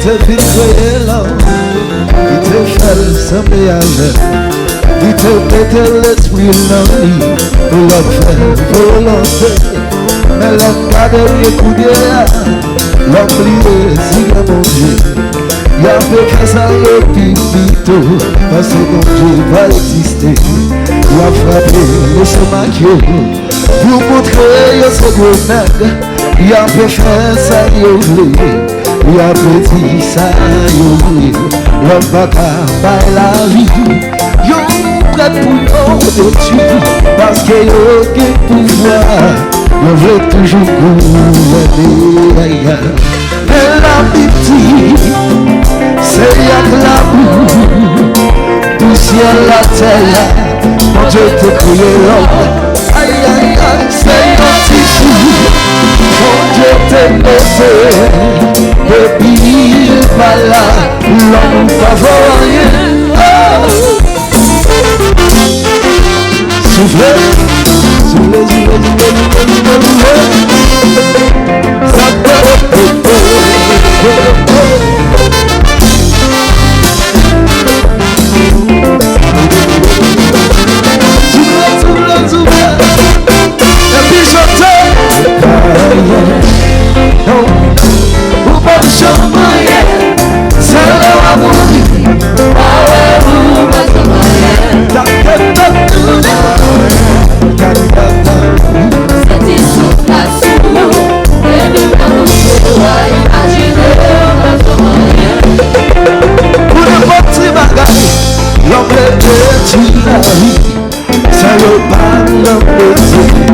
te fin kwela, il te fait sembler, il te mette l'esprit dans lui, pour le faire volonté, mais l'homme garde écouter, l'homme lié, si le bon Dieu, il a fait ça le pinito, parce que mon Dieu va exister, il a frappé le semaquio, pour montrer ce gros nègre, il a fait ça le il a petit ça, l'homme va pas la vie. Yo prête pour nous dessus, parce que yo qui pouvoir, yo veut toujours gouverner. Mais l'amitié, c'est y'a que l'amour, tout ciel la terre, mon Dieu te crié l'homme. Aïe aïe aïe, c'est un tissu, mon Dieu te laissé. Depuis pas là, l'homme pas voyer. Soufflez, soufflez, soufflez. Ça peut soufflez,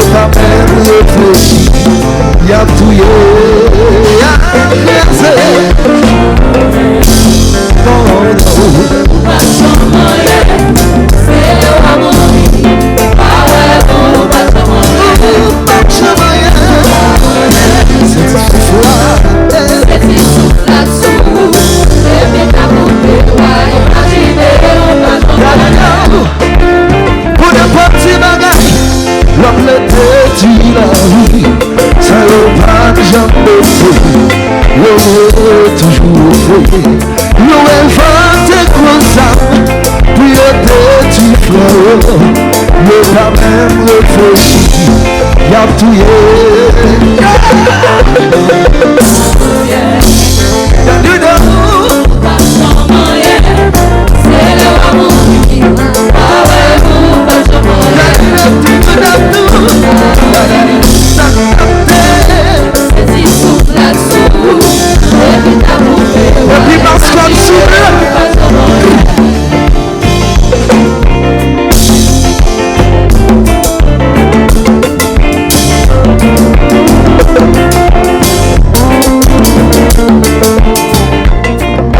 soufflez. Et puis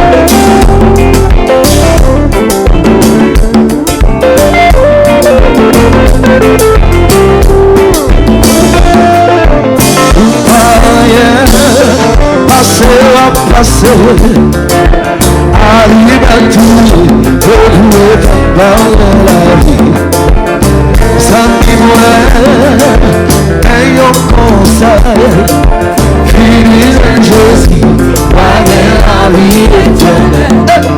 j'entends. Arrive à tout, retrouver dans la vie. Sans moi, ayant conseil, fini Jésus, voyez la vie éternelle.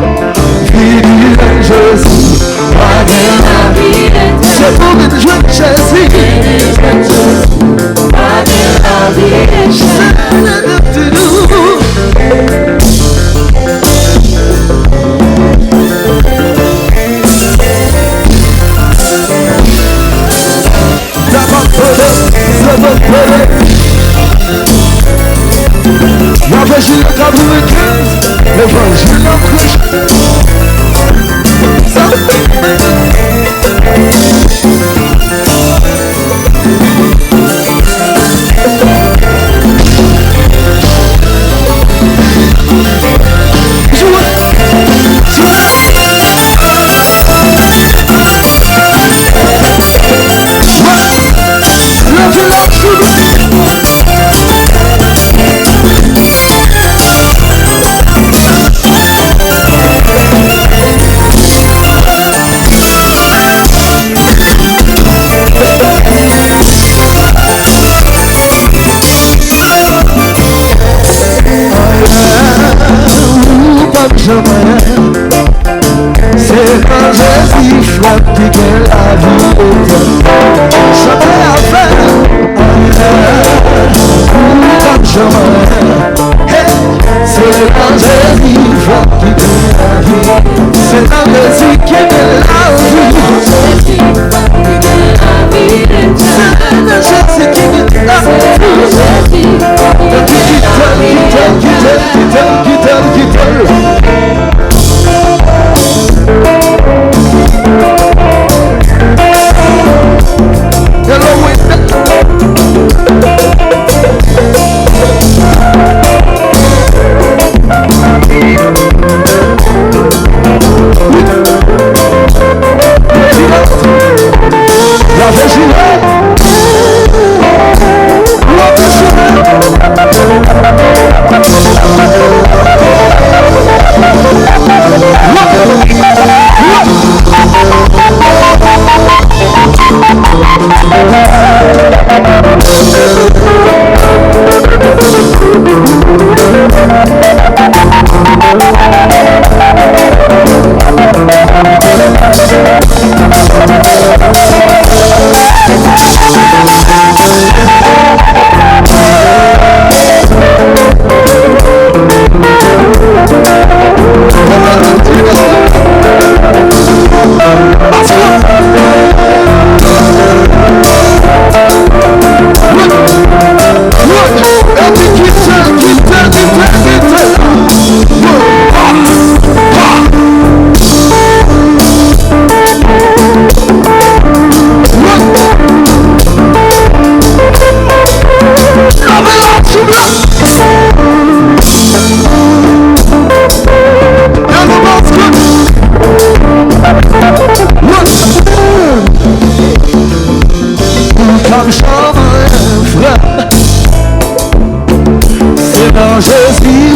Fini Jésus, voyez la vie éternelle. C'est pour que je Jésus, voyez la vie éternelle. L'évangile 95, l'évangile en couche. C'est quand Jésus choisit que la vie éternelle. Jamais à faire, comme chemin. C'est quand Jésus choisit que la vie. C'est dans Jésus qui est la vie. C'est dans Jésus qui est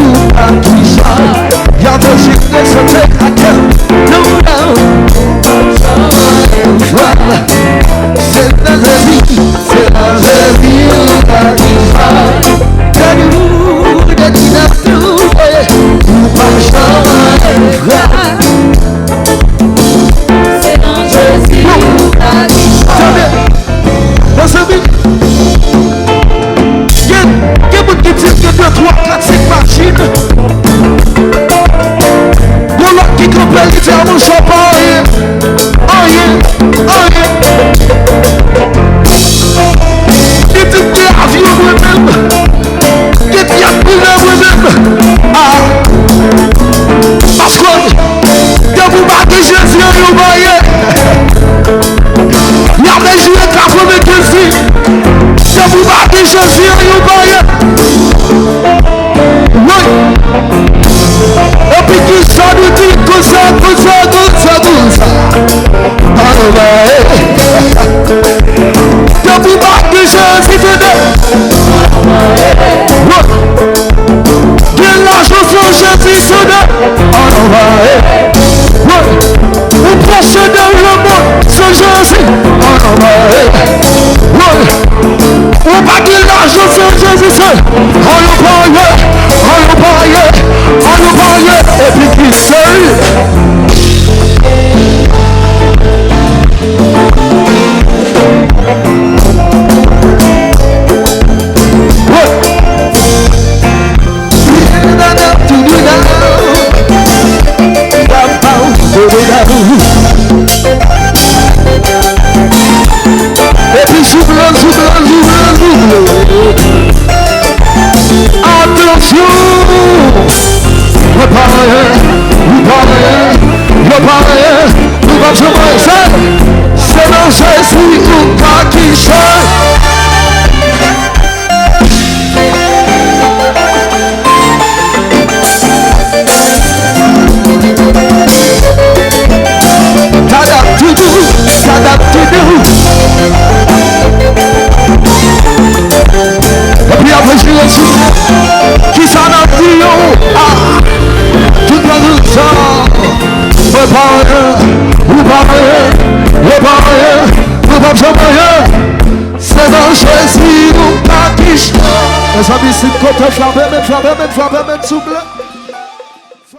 la vie. Et puis j'ouvre, Senhor Jesus, o Paquistão. Et puis après je vais dire qui s'en a dit tout le temps c'est dans Jésus nous Paquistão. Les amis, c'est côté flambe, souple.